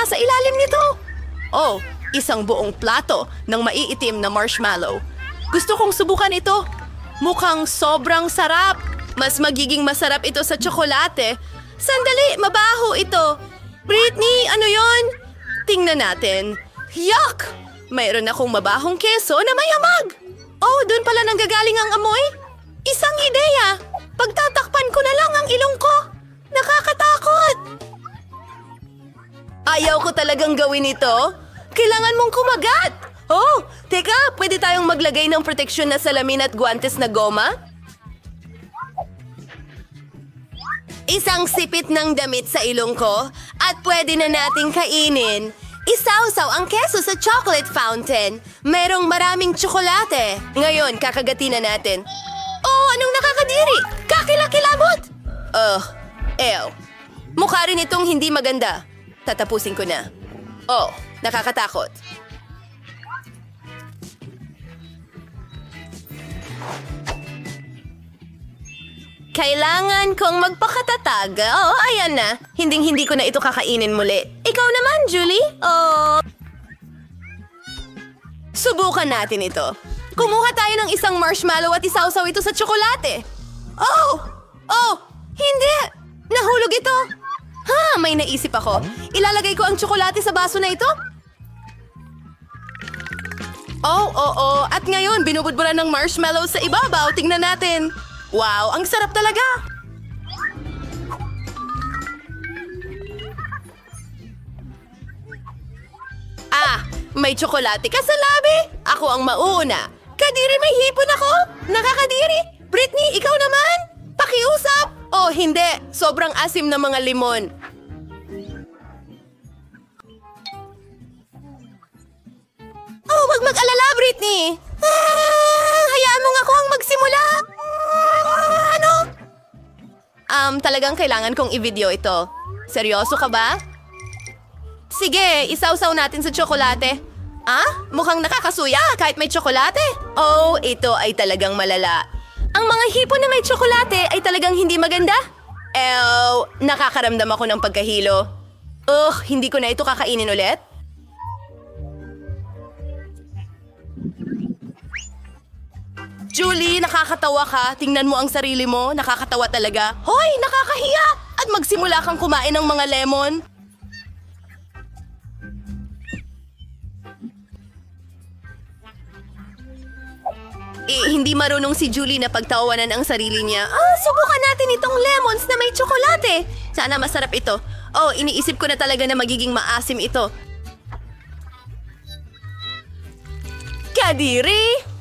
nasa ilalim nito? Oh, isang buong plato ng maiitim na marshmallow. Gusto kong subukan ito. Mukhang sobrang sarap. Mas magiging masarap ito sa tsokolate. Sandali, mabaho ito. Britney, ano yon? Tingnan natin. Yuck! Mayroon akong mabahong keso na mayamag. Oh, doon pala nanggagaling ang amoy. Isang ideya. Pagtatakpan ko na lang ang ilong ko. Nakakatakot. Ayaw ko talagang gawin ito. Kailangan mong kumagat. Oh, teka, pwede tayong maglagay ng proteksyon na salamin at guwantes na goma? Isang sipit ng damit sa ilong ko at pwede na nating kainin. Isawsaw ang keso sa chocolate fountain. Merong maraming tsokolate. Ngayon, kakagatin na natin. Oh, anong nakakadiri? Kakilakilabot! Ew. Mukha rin itong hindi maganda. Tatapusin ko na. Oh, nakakatakot. Kailangan kong magpakatatag. Oh, ayan na. Hinding-hindi ko na ito kakainin muli. Ikaw naman, Julie? Oh. Subukan natin ito. Kumuha tayo ng isang marshmallow at isawsaw ito sa tsokolate. Oh! Hindi! Nahulog ito. Ha, may naisip ako. Ilalagay ko ang tsokolate sa baso na ito? Oo. At ngayon, binubudburan ng marshmallow sa ibabaw. Tingnan natin. Wow, ang sarap talaga! May tsokolate ka sa labi? Ako ang mauuna. Kadiri, may hipon ako? Nakakadiri? Britney, ikaw naman? Pakiusap? Oh, hindi. Sobrang asim ng mga limon. Oh, wag mag-alala, Britney. Hayaan mo nga ako ang magsimula. Ano? Talagang kailangan kong i-video ito. Seryoso ka ba? Sige, isawsaw natin sa tsokolate. Mukhang nakakasuya kahit may tsokolate. Oh, ito ay talagang malala. Ang mga hipon na may tsokolate ay talagang hindi maganda. Nakakaramdam ako ng pagkahilo. Hindi ko na ito kakainin ulit. Julie, nakakatawa ka. Tingnan mo ang sarili mo. Nakakatawa talaga. Hoy, nakakahiya! At magsimula kang kumain ng mga lemon. Hindi marunong si Julie na pagtawanan ang sarili niya. Subukan natin itong lemons na may tsokolate. Sana masarap ito. Oh, iniisip ko na talaga na magiging maasim ito. Kadiri!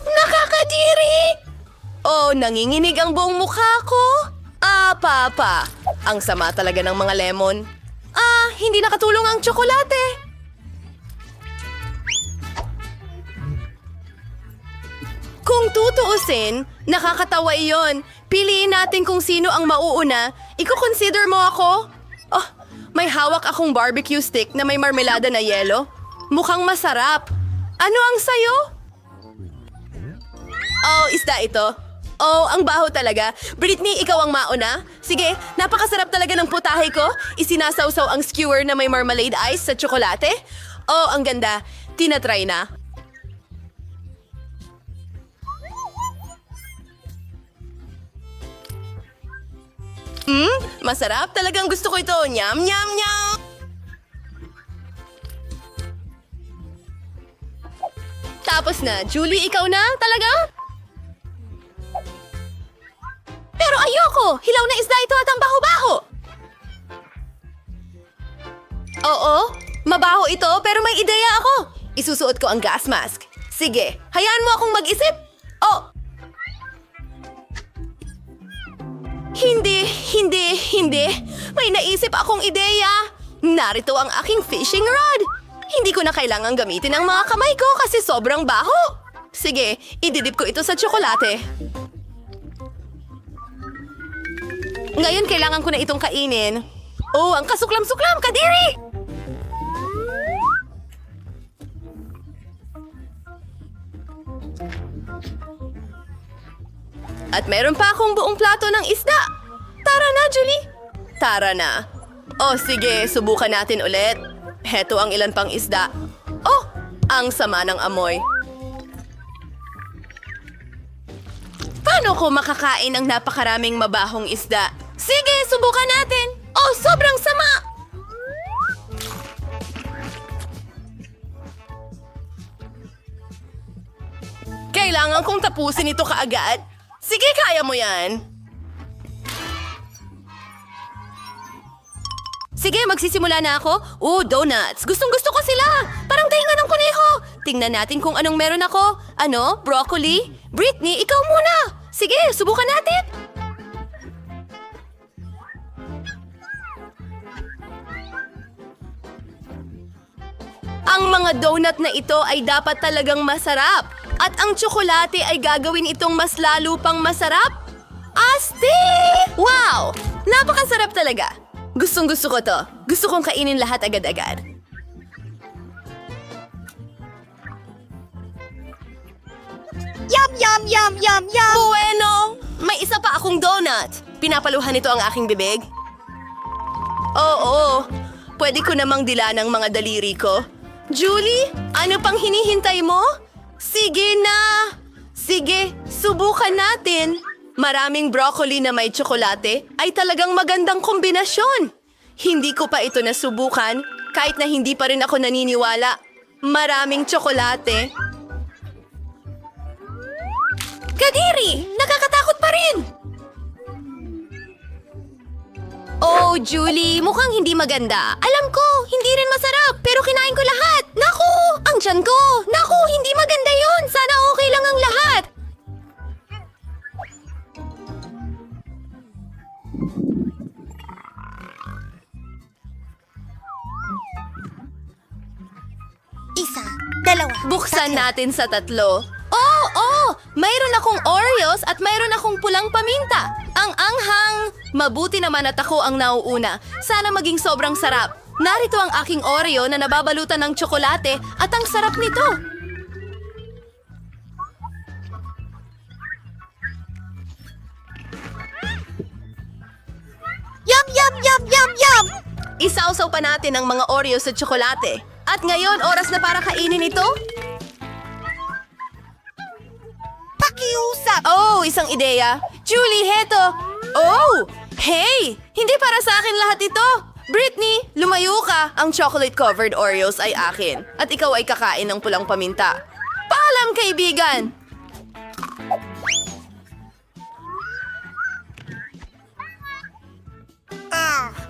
Nakakadiri! Oh, nanginginig ang buong mukha ko. Papa. Ang sama talaga ng mga lemon. Hindi nakatulong ang tsokolate. Kung tutuusin, nakakatawa iyon. Piliin natin kung sino ang mauuna. Iko-consider mo ako? Oh, may hawak akong barbecue stick na may marmelada na yelo. Mukhang masarap. Ano ang sayo? Oh, isda ito. Oh, ang baho talaga. Britney, ikaw ang mauna. Sige, napakasarap talaga ng putahe ko. Isinasawsaw ang skewer na may marmalade ice sa tsokolate. Oh, ang ganda. Tinatry na. Masarap. Talagang gusto ko ito. Nyam, nyam, nyam! Tapos na. Julie, ikaw na? Talaga? Pero ayoko! Hilaw na isda ito at ang baho-baho! Oo, mabaho ito pero may ideya ako. Isusuot ko ang gas mask. Sige, hayaan mo akong mag-isip. Oh! Hindi. May naisip akong ideya. Narito ang aking fishing rod. Hindi ko na kailangang gamitin ang mga kamay ko kasi sobrang baho. Sige, ididip ko ito sa tsokolate. Ngayon kailangan ko na itong kainin. Oh, ang kasuklam-suklam, kadiri! At meron pa akong buong plato ng isda. Tara na, Julie. Tara na. Oh, sige, subukan natin ulit. Heto ang ilan pang isda. Oh, ang sama ng amoy. Paano ko makakain ng napakaraming mabahong isda? Sige, subukan natin. Oh, sobrang sama! Kailangan kong tapusin ito kaagad. Sige, kaya mo yan. Sige, magsisimula na ako. Donuts. Gustong-gusto ko sila. Parang tainga ng kuneho. Tingnan natin kung anong meron ako. Ano? Broccoli? Britney, ikaw muna. Sige, subukan natin. Ang mga donut na ito ay dapat talagang masarap. At ang tsokolate ay gagawin itong mas lalo pang masarap. Asti! Wow! Napakasarap talaga. Gustong-gusto ko to. Gusto kong kainin lahat agad-agad. Yum, yum, yum, yum, yum! Bueno! May isa pa akong donut. Pinapaluhan nito ang aking bibig. Oo. Pwede ko namang dila ng mga daliri ko. Julie, ano pang hinihintay mo? Sige na! Sige, subukan natin. Maraming broccoli na may tsokolate ay talagang magandang kombinasyon. Hindi ko pa ito nasubukan kahit na hindi pa rin ako naniniwala. Maraming tsokolate. Kadiri! Nakakatakot pa rin! Oh, Julie, mukhang hindi maganda. Alam ko, hindi rin masarap, pero kinain ko lahat. Naku! Ang tiyan ko! Naku, hindi maganda yon. Sana okay lang ang lahat. Isa, dalawa. Buksan natin sa tatlo. Oh! Mayroon akong Oreos at mayroon akong pulang paminta. Ang anghang! Mabuti naman at ako ang nauuna. Sana maging sobrang sarap. Narito ang aking Oreo na nababalutan ng tsokolate at ang sarap nito. Yum, yum, yum, yum, yum! Isawsaw pa natin ang mga Oreo sa tsokolate. At ngayon, oras na para kainin ito? Pakiusap! Oh, isang ideya. Julie, heto. Oh! Hey! Hindi para sa akin lahat ito. Britney, lumayo ka. Ang chocolate-covered Oreos ay akin. At ikaw ay kakain ng pulang paminta. Paalam, kaibigan!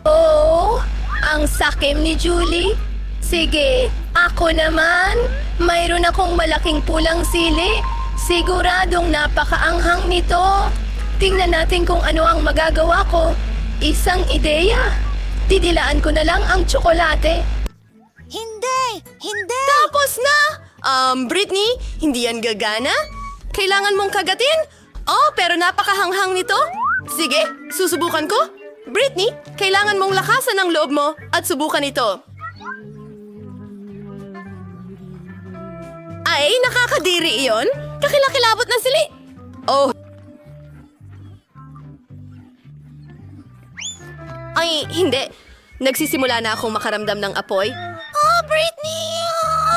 Oh, ang sakim ni Julie. Sige, ako naman. Mayroon akong malaking pulang sili. Siguradong napakaanghang nito. Tingnan natin kung ano ang magagawa ko. Isang ideya. Didilaan ko na lang ang tsokolate. Hindi! Hindi! Tapos na! Britney, hindi yan gagana? Kailangan mong kagatin? Oh, pero napakahanghang nito. Sige, susubukan ko. Britney, kailangan mong lakasan ang loob mo at subukan ito. Ay, nakakadiri iyon. Kakilakilabot na sili. Oh. Ay, hindi. Nagsisimula na akong makaramdam ng apoy. Oh, Britney!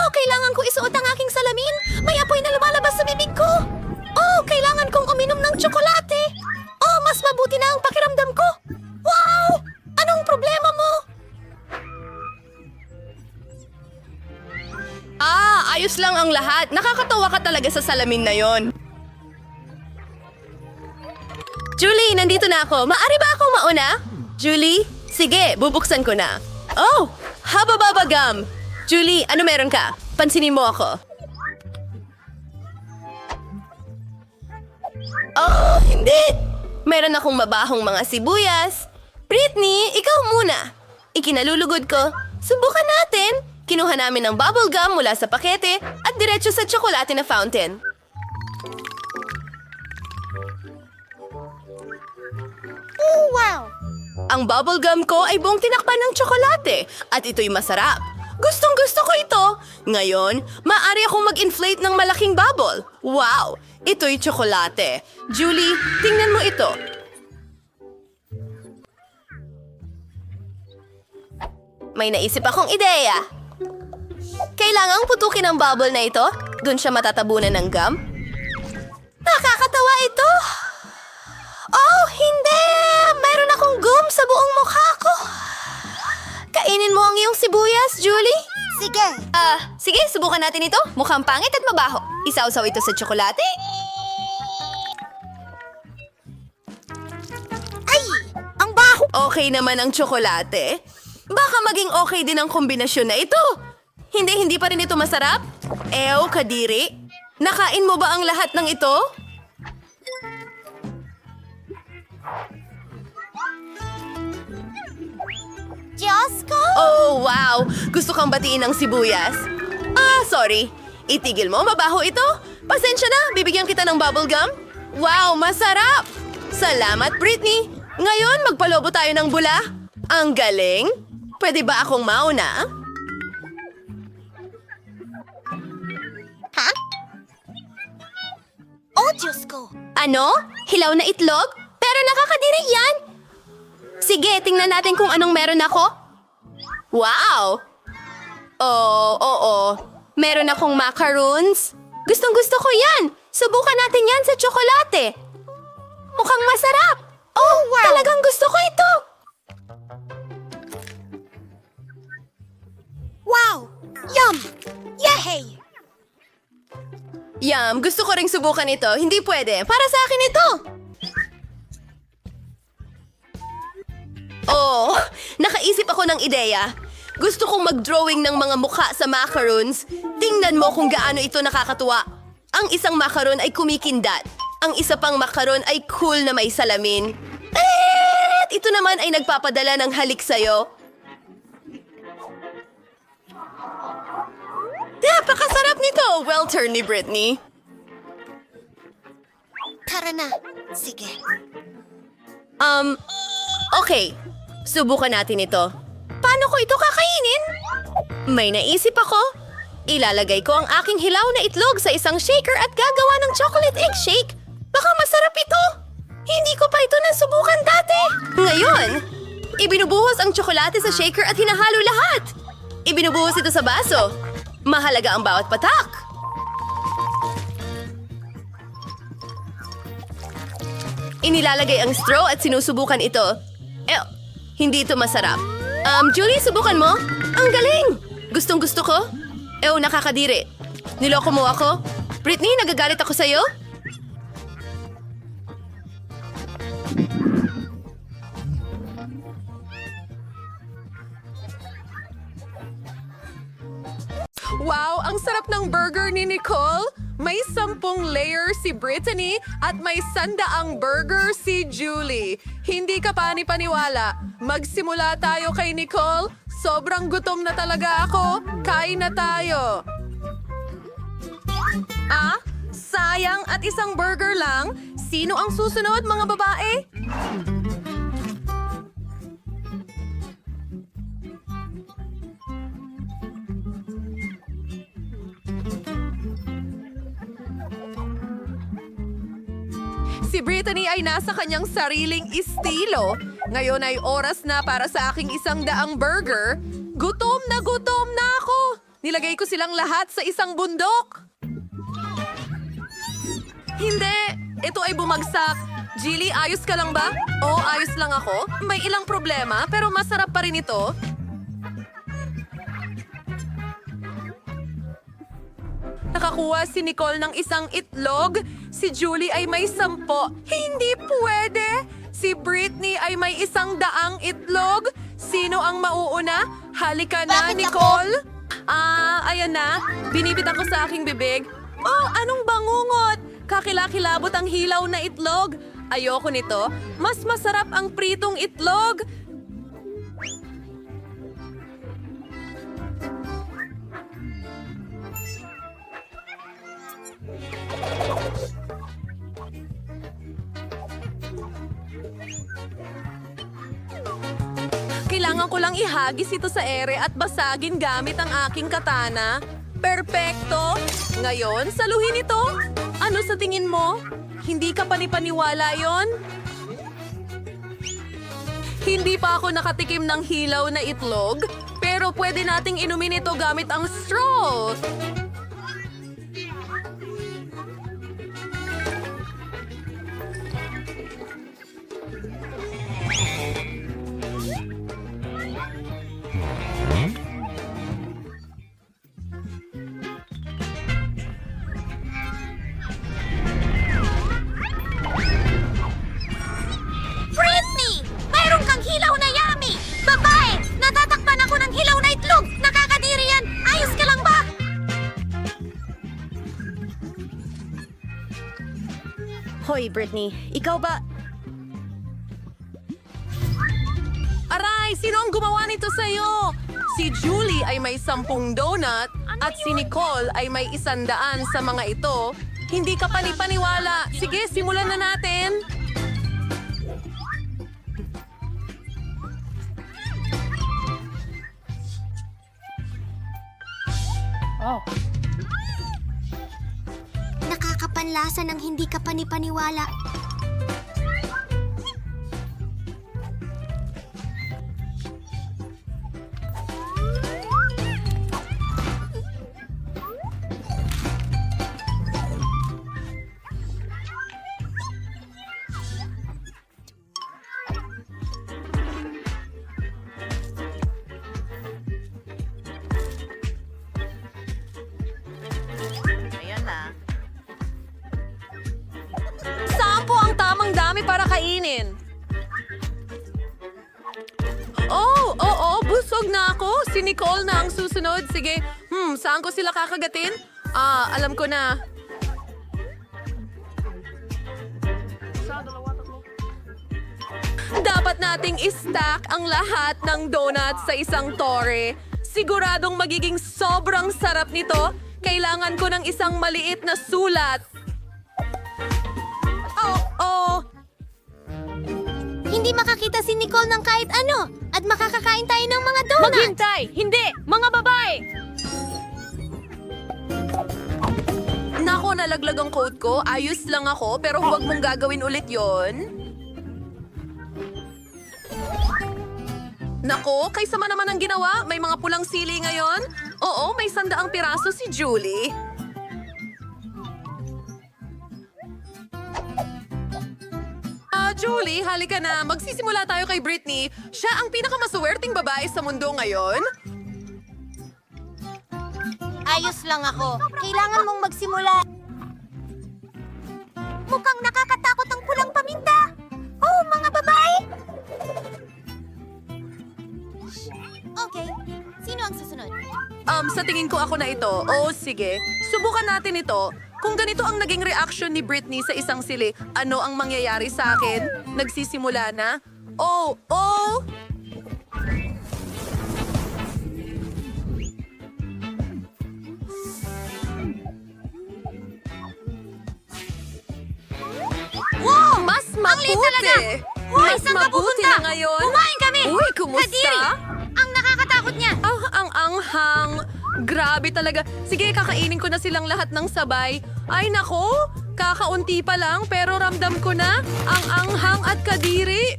Oh, kailangan ko isuot ang aking salamin. May apoy na lumalabas sa bibig ko. Oh, kailangan kong uminom ng tsokolate. Oh, mas mabuti na ang pakiramdam ko. Wow! Anong problema mo? Ayos lang ang lahat. Nakakatawa ka talaga sa salamin na yon. Julie, nandito na ako. Maari ba akong mauna? Julie, sige, bubuksan ko na. Oh, haba-baba gum. Julie, ano meron ka? Pansinin mo ako. Oh, hindi. Meron akong mabahong mga sibuyas. Britney, ikaw muna. Ikinalulugod ko. Subukan natin. Kinuha namin ng bubble gum mula sa pakete at diretso sa tsokolate na fountain. Oh, wow! Ang bubble gum ko ay buong tinakpan ng tsokolate at ito'y masarap. Gustong-gusto ko ito. Ngayon, maaari akong mag-inflate ng malaking bubble. Wow! Ito'y tsokolate. Julie, tingnan mo ito. May naisip akong ideya. Kailangang putukin ang bubble na ito. Doon siya matatabunan ng gum. Nakakatawa ito. Oh, hindi! Mayroon akong gum sa buong mukha ko. Kainin mo ang iyong sibuyas, Julie. Sige. Sige, subukan natin ito. Mukhang pangit at mabaho. Isawsaw ito sa tsokolate. Ay! Ang baho! Okay naman ang tsokolate. Baka maging okay din ang kombinasyon na ito. Hindi pa rin ito masarap? Ew, kadiri. Nakain mo ba ang lahat ng ito? Diyos ko! Oh, wow! Gusto kang batiin ng sibuyas? Sorry. Itigil mo, mabaho ito. Pasensya na, bibigyan kita ng bubble gum. Wow, masarap! Salamat, Britney. Ngayon, magpalobo tayo ng bula. Ang galing. Pwede ba akong mauna? Ha? Oh, Diyos ko! Ano? Hilaw na itlog? Pero nakakadiri yan! Sige, tingnan natin kung anong meron ako. Wow! Oo. Meron akong macaroons. Gustong-gusto ko yan! Subukan natin yan sa tsokolate. Mukhang masarap! Oh, wow! Talagang gusto ko ito! Wow! Yum! Yehey! Yum, gusto ko ring subukan ito. Hindi pwede. Para sa akin ito! Oh, nakaisip ako ng ideya. Gusto kong mag-drawing ng mga mukha sa macaroons. Tingnan mo kung gaano ito nakakatuwa. Ang isang macaron ay kumikindat. Ang isa pang macaron ay cool na may salamin. At ito naman ay nagpapadala ng halik sa'yo. Napakasarap nito! Well turn ni Britney. Tara na. Sige. Okay. Subukan natin ito. Paano ko ito kakainin? May naisip ako. Ilalagay ko ang aking hilaw na itlog sa isang shaker at gagawa ng chocolate egg shake. Baka masarap ito. Hindi ko pa ito nasubukan dati. Ngayon, ibinubuhos ang tsokolate sa shaker at hinahalo lahat. Ibinubuhos ito sa baso. Mahalaga ang bawat patak. Inilalagay ang straw at sinusubukan ito. Hindi ito masarap. Julie, subukan mo. Ang galing! Gustong-gusto ko. Nakakadiri. Niloko mo ako. Britney, nagagalit ako sa'yo? Wow, ang sarap ng burger ni Nicole. May 10 layer si Brittany at may 100 burger si Julie. Hindi ka paniwala. Magsimula tayo kay Nicole. Sobrang gutom na talaga ako. Kain na tayo. Sayang at isang burger lang. Sino ang susunod, mga babae? Si Brittany ay nasa kanyang sariling estilo. Ngayon ay oras na para sa aking 100 burger. Gutom na ako! Nilagay ko silang lahat sa isang bundok. Hindi! Ito ay bumagsak. Jilly, ayos ka lang ba? Oo, ayos lang ako. May ilang problema, pero masarap pa rin ito. Nakakuha si Nicole ng isang itlog. Si Julie ay may 10. Hindi pwede! Si Britney ay may 100 itlog. Sino ang mauuna? Halika na, Bakit Nicole! Ayan na. Binibitan ko sa aking bibig. Oh, anong bangungot? Kakilakilabot ang hilaw na itlog. Ayoko nito. Mas masarap ang pritong itlog. Kailangan ko lang ihagis ito sa ere at basagin gamit ang aking katana. Perpekto! Ngayon, saluhin ito. Ano sa tingin mo? Hindi ka panipaniwala yon? Hindi pa ako nakatikim ng hilaw na itlog, pero Pero pwede nating inumin ito gamit ang straw. Britney! Mayroon kang hilaw na yummy! Babae! Natatakpan ako ng hilaw na itlog! Nakakadiri yan! Ayos ka lang ba? Hoy, Britney, ikaw ba... Aray, sino ang gumawa nito sa'yo? Si Julie ay may 10 donut at si Nicole ay may 100 sa mga ito. Hindi ka panipaniwala. Sige, simulan na natin. Nakakapanlasa ng hindi ka panipaniwala. Sampo ang tamang dami para kainin. Oo, busog na ako. Si Nicole na ang susunod. Sige, saan ko sila kakagatin? Alam ko na. Dapat nating i-stack ang lahat ng donuts sa isang tore. Siguradong magiging sobrang sarap nito. Kailangan ko ng isang maliit na sulat. Oh. Hindi makakita si Nicole ng kahit ano at makakakain tayo ng mga donut. Maghintay! Hindi! Mga babae! Nako, nalaglag ang coat ko. Ayos lang ako, pero huwag mong gagawin ulit yon. Nako, kay sama naman ang ginawa. May mga pulang sili ngayon. Oo, may 100 piraso si Julie. Julie, halika na. Magsisimula tayo kay Britney. Siya ang pinakamaswerteng babae sa mundo ngayon. Ayos lang ako. Kailangan mong magsimula. Mukhang nakakatakot ang pulang paminta. Oh, mga babae! Okay, sino ang susunod? Sa tingin ko ako na ito. Oh, sige. Subukan natin ito. Kung ganito ang naging reaction ni Britney sa isang sili, ano ang mangyayari sa akin? Nagsisimula na? Oh! Wow! Mas Ang liit talaga! mabuti! Hoy, Mas saan ka mabuti pupunta? na ngayon! Kumain kami! Uy, kumusta? Kadiri! Ang nakakatakot niya! Ang anghang! Grabe talaga. Sige, kakainin ko na silang lahat ng sabay. Ay nako, kakaunti pa lang pero ramdam ko na ang anghang at kadiri.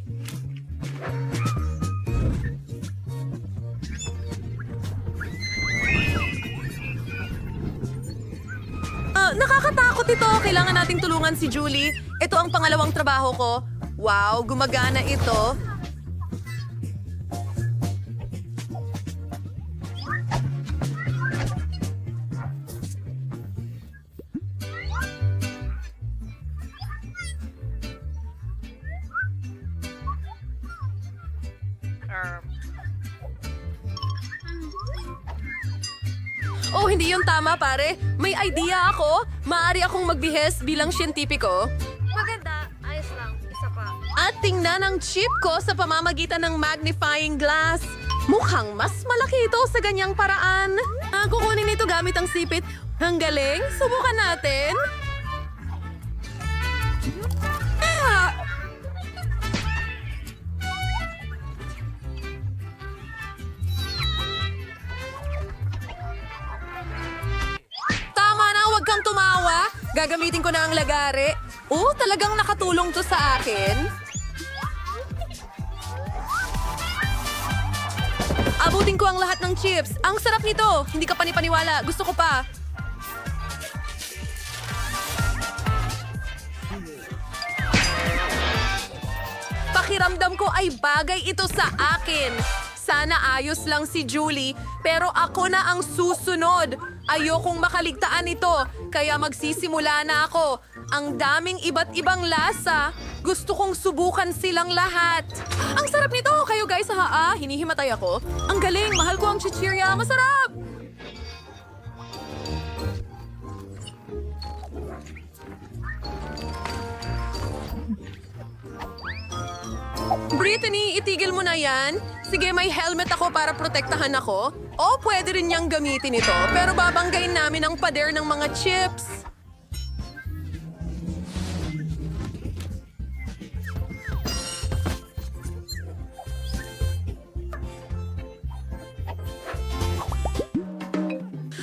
Nakakatakot ito. Kailangan nating tulungan si Julie. Ito ang pangalawang trabaho ko. Wow, gumagana ito. Oh, hindi yun tama, pare. May idea ako. Maaari akong magbihes bilang siyentipiko. Maganda. Ayos lang. Isa pa. At tingnan ang chip ko sa pamamagitan ng magnifying glass. Mukhang mas malaki ito sa ganyang paraan. Kukunin ito gamit ang sipit. Ang galing. Subukan natin. Tama na, huwag kang tumawa. Gagamitin ko na ang lagare. Talagang nakatulong to sa akin. Aabutin ko ang lahat ng chips. Ang sarap nito. Hindi ka panipaniwala. Gusto ko pa. Pakiramdam ko ay bagay ito sa akin. Sana ayos lang si Julie, pero ako na ang susunod. Ayokong makaligtaan ito, kaya magsisimula na ako. Ang daming iba't ibang lasa. Gusto kong subukan silang lahat. Ang sarap nito! Kayo guys, hinihimatay ako. Ang galing! Mahal ko ang chichirya! Masarap! Brittany, itigil mo na yan. Sige, may helmet ako para protektahan ako. O, pwede rin niyang gamitin ito, pero babanggain namin ang pader ng mga chips.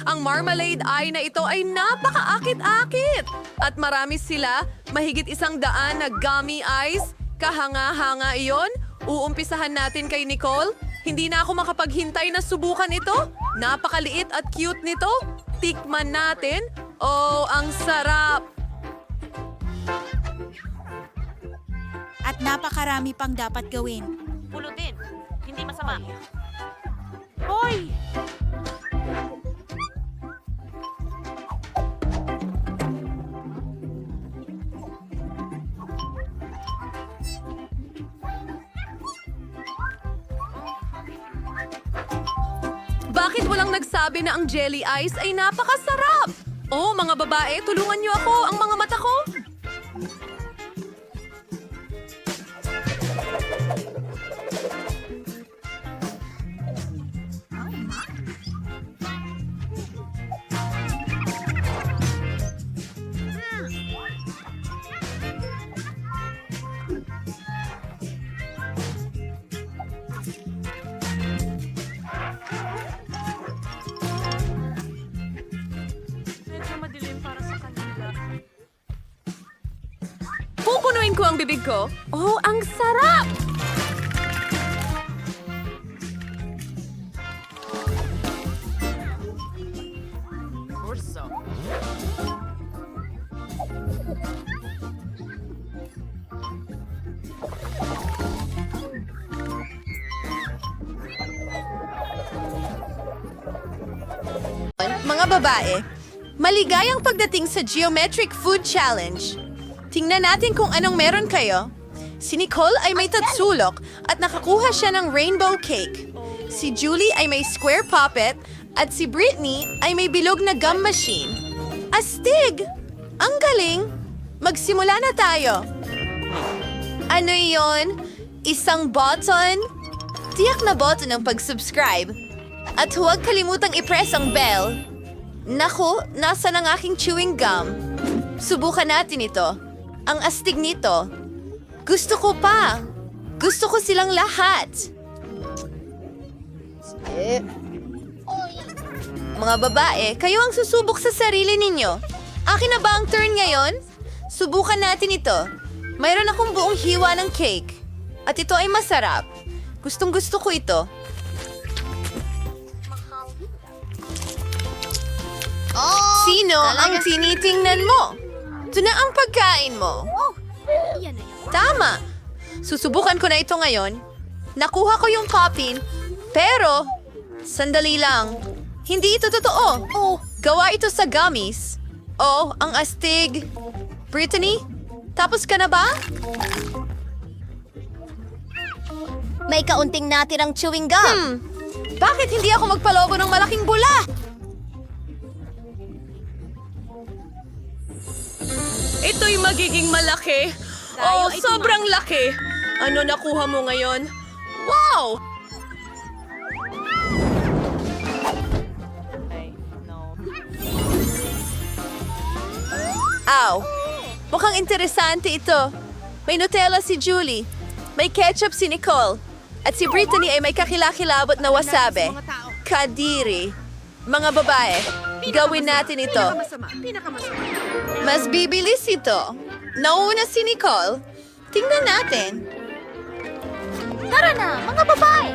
Ang marmalade eye na ito ay napakaakit-akit. At marami sila, mahigit 100 na gummy eyes. Kahanga-hanga iyon. Uumpisahan natin kay Nicole. Hindi na ako makapaghintay na subukan ito. Napakaliit at cute nito. Tikman natin. Oh, ang sarap. At napakarami pang dapat gawin. Pulutin. Hindi masama. Hoy! Bakit walang nagsabi na ang jelly ice ay napakasarap? Oh, mga babae, tulungan niyo ako. Ang mga mata ko. Medyo madilim para sa kanila. Pupunuin ko ang bibig ko. Oh, ang sarap! Mga babae, maligayang pagdating sa Geometric Food Challenge. Tingnan natin kung anong meron kayo. Si Nicole ay may tatsulok at nakakuha siya ng rainbow cake. Si Julie ay may square puppet at si Brittany ay may bilog na gum machine. Astig! Ang galing! Magsimula na tayo. Ano yon? Isang button? Tiyak na button ng pag-subscribe. At huwag kalimutang i-press ang bell. Naku, nasa ng aking chewing gum. Subukan natin ito. Ang astig nito. Gusto ko pa. Gusto ko silang lahat. Mga babae, kayo ang susubok sa sarili ninyo. Akin na ba ang turn ngayon? Subukan natin ito. Mayroon akong buong hiwa ng cake. At ito ay masarap. Gustong gusto ko ito. Sino ang tinitingnan mo? Ito na ang pagkain mo. Tama. Susubukan ko na ito ngayon. Nakuha ko yung poppin, pero sandali lang. Hindi ito totoo. Gawa ito sa gummies. Oh, ang astig. Brittany, tapos ka na ba? May kaunting natirang chewing gum. Bakit hindi ako magpalobo ng malaking bula? Ito'y magiging malaki. Oh, sobrang laki. Ano nakuha mo ngayon? Wow! Ow! Mukhang interesante ito. May Nutella si Julie. May ketchup si Nicole. At si Brittany ay may kakilakilabot na wasabi. Kadiri. Mga babae, gawin natin ito. Mas bibilis ito. Nauna si Nicole. Tingnan natin. Tara na, mga babae!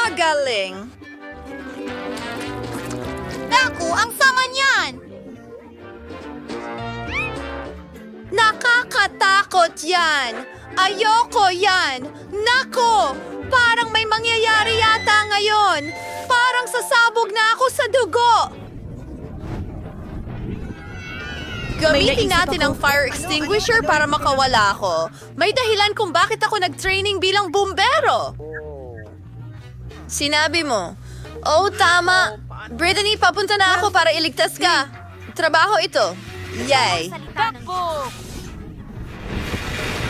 Magaling! Naku, ang sama niyan! Nakakatakot yan! Ayoko yan! Nako! Parang may mangyayari yata ngayon! Parang sasabog na ako sa dugo! Gamitin natin ang fire extinguisher para makawala ako. May dahilan kung bakit ako nag-training bilang bumbero. Sinabi mo. Oh, tama. Brittany, papunta na ako para iligtas ka. Trabaho ito. Yay. Takbo!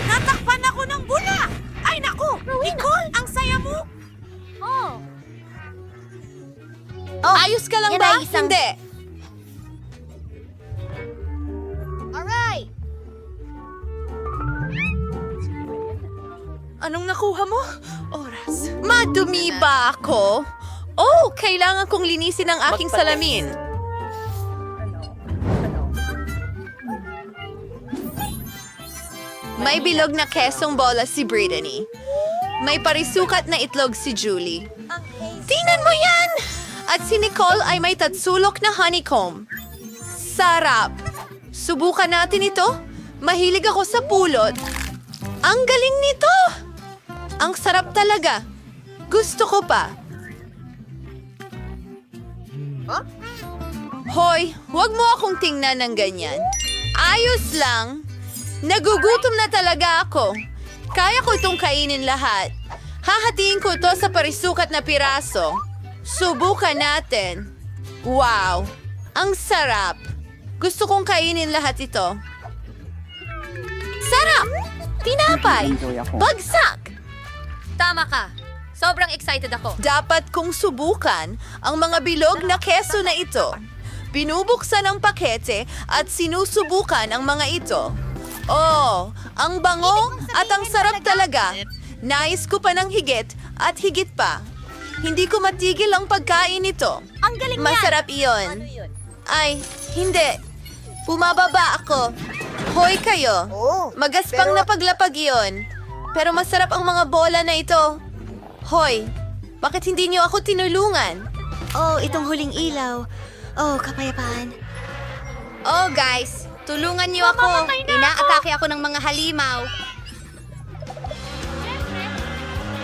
Natakpan ako ng bula! Ay, naku! Nicole, ang saya mo! Oh. Ayos ka lang yan ba? ay isang- Hindi. Alright! Anong nakuha mo? Oras. Madumi ba ako? Oh, kailangan kong linisin ang aking salamin. May bilog na kesong bola si Brittany. May parisukat na itlog si Julie. Tingnan mo yan! At si Nicole ay may tatsulok na honeycomb. Sarap! Subukan natin ito. Mahilig ako sa pulot. Ang galing nito! Ang sarap talaga. Gusto ko pa. Hoy, huwag mo akong tingnan ng ganyan. Ayos lang. Nagugutom na talaga ako. Kaya ko itong kainin lahat. Hahatiin ko ito sa parisukat na piraso. Subukan natin. Wow! Ang sarap. Gusto kong kainin lahat ito. Sarap! Tinapay! Bagsak! Tama ka. Sobrang excited ako. Dapat kong subukan ang mga bilog na keso na ito. Binubuksan ang pakete at sinusubukan ang mga ito. Oh, ang bango at ang sarap talaga. Nais ko pa ng higit at higit pa. Hindi ko matigil ang pagkain nito. Ang galing yan! Masarap iyon. Ay, hindi. Bumababa ako. Hoy kayo. Magaspang na paglapag iyon. Pero masarap ang mga bola na ito. Hoy, bakit hindi niyo ako tinulungan? Oh, itong huling ilaw. Oh, kapayapaan. Oh, guys, tulungan niyo ako. Inaatake ako ng mga halimaw.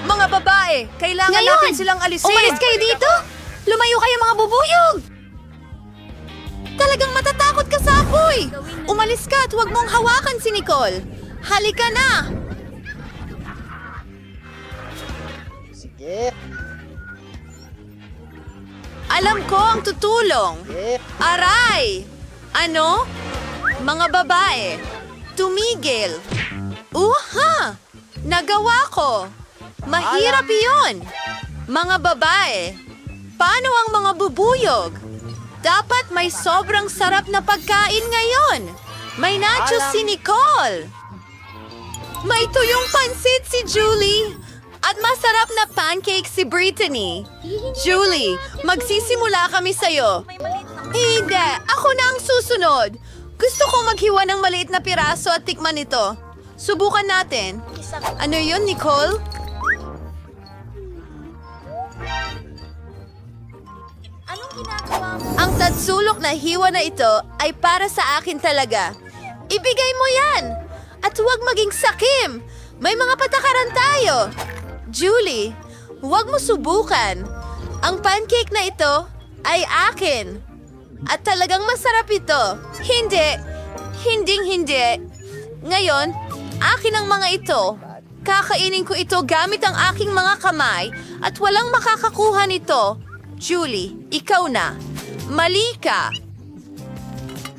Mga babae, kailangan Ngayon, natin silang alisin. umalis kayo dito! Lumayo kayo mga bubuyog! Talagang matatakot ka sa apoy. Umalis ka at huwag mong hawakan si Nicole. Halika na. Alam ko ang tutulong. Aray! Ano? Mga babae, tumigil. Uha! Nagawa ko. Mahirap iyon. Mga babae, paano ang mga bubuyog? Dapat may sobrang sarap na pagkain ngayon. May nachos si Nicole. May tuyong pansit si Julie. At masarap na pancake si Brittany. Julie, magsisimula kami sa'yo. Hindi, ako na ang susunod. Gusto kong maghiwa ng maliit na piraso at tikman ito. Subukan natin. Ano yun, Nicole? Anong ginagawa mo? Ang tatsulok na hiwa na ito ay para sa akin talaga. Ibigay mo yan! At huwag maging sakim! May mga patakaran tayo! Julie, huwag mo subukan. Ang pancake na ito ay akin. At talagang masarap ito. Hindi. Hinding-hindi. Ngayon, akin ang mga ito. Kakainin ko ito gamit ang aking mga kamay at walang makakakuha nito. Julie, ikaw na. Mali ka.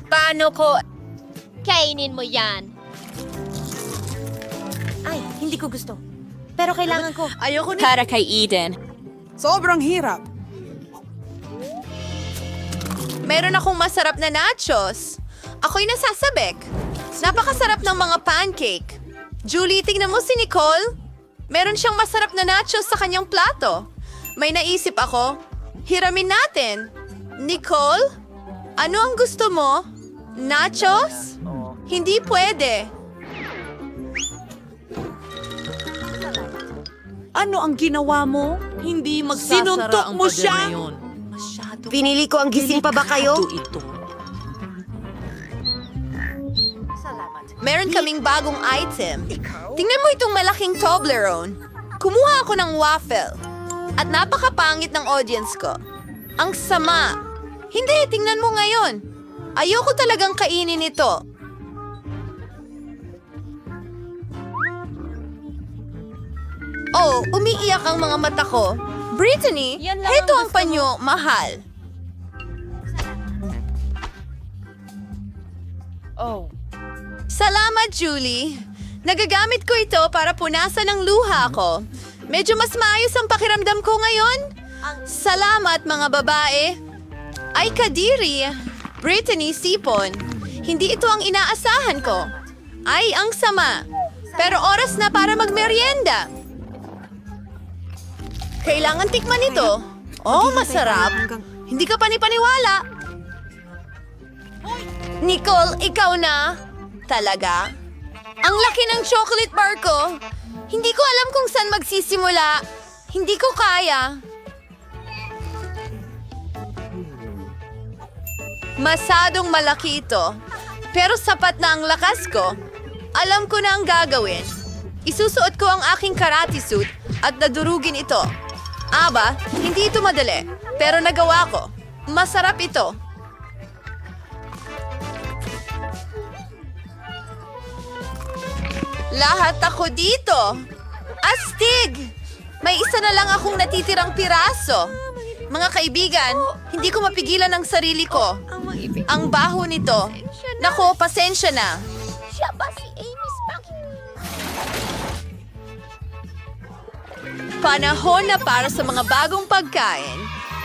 Paano ko? Kainin mo yan. Ay, hindi ko gusto. Pero kailangan ko. Ayoko ni... Para kay Eden. Sobrang hirap. Meron akong masarap na nachos. Ako'y nasasabik. Napakasarap ng mga pancake. Julie, tingnan mo si Nicole. Meron siyang masarap na nachos sa kanyang plato. May naisip ako. Hiramin natin. Nicole, ano ang gusto mo? Nachos? Hindi pwede. Ano ang ginawa mo? Hindi Sinuntok ang mo pader siya? na yun. Masyado Pinili ko ang gising pa ba kayo? ito. Meron kaming bagong item. Tingnan mo itong malaking Toblerone. Kumuha ako ng waffle. At napakapangit ng audience ko. Ang sama. Hindi, tingnan mo ngayon. Ayoko talagang kainin ito. Oh, umiiyak ang mga mata ko. Brittany, Yan lang heto ang ang panyo, mahal. Oh. Salamat, Julie. Nagagamit ko ito para punasan ang luha ko. Medyo mas maayos ang pakiramdam ko ngayon. Salamat, mga babae. Ay, Kadiri. Brittany, sipon. Hindi ito ang inaasahan ko. Ay, ang sama. Pero oras na para magmerienda. Kailangan tikman ito. Oh, masarap. Hindi ka panipaniwala. Nicole, ikaw na? Talaga? Ang laki ng chocolate bar ko. Hindi ko alam kung saan magsisimula. Hindi ko kaya. Masadong malaki ito. Pero sapat na ang lakas ko. Alam ko na ang gagawin. Isusuot ko ang aking karate suit at dadurugin ito. Aba, hindi ito madali. Pero nagawa ko. Masarap ito. Lahat ako dito. Astig! May isa na lang akong natitirang piraso. Mga kaibigan, hindi ko mapigilan ang sarili ko. Ang baho nito. Nako, pasensya na. Siya ba si Amy Spanky? Panahon na para sa mga bagong pagkain.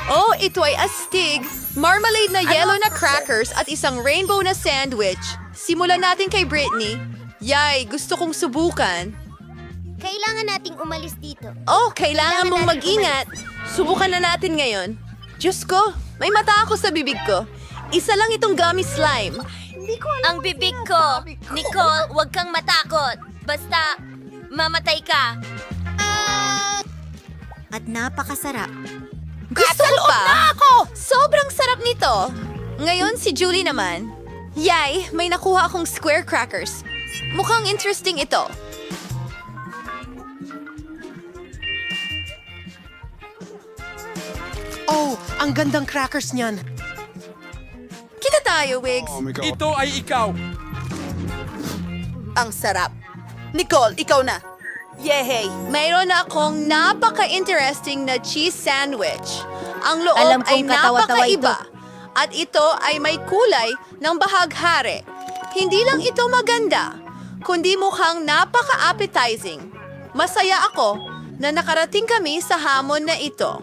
Oh, ito ay astig, marmalade na yellow na crackers at isang rainbow na sandwich. Simulan natin kay Brittany. Yay, gusto kong subukan. Kailangan nating umalis dito. Oh, kailangan mong natin mag-ingat. Subukan na natin ngayon. Diyos ko, may mata ako sa bibig ko. Isa lang itong gummy slime. Ang bibig ko. Nicole, huwag kang matakot. Basta, mamatay ka. At napakasarap. Gusto ko pa! Na ako! Sobrang sarap nito. Ngayon si Julie naman. Yay, may nakuha akong square crackers. Mukhang interesting ito. Oh, ang gandang crackers niyan. Kita tayo, Wigs. Ito ay ikaw. Ang sarap. Nicole, ikaw na. Yehey! Mayroon akong napaka-interesting na cheese sandwich. Ang loob Alam ay kong katawa-tawa napakaiba. At ito ay may kulay ng bahaghari. Hindi lang ito maganda, kundi mukhang napaka-appetizing. Masaya ako na nakarating kami sa hamon na ito.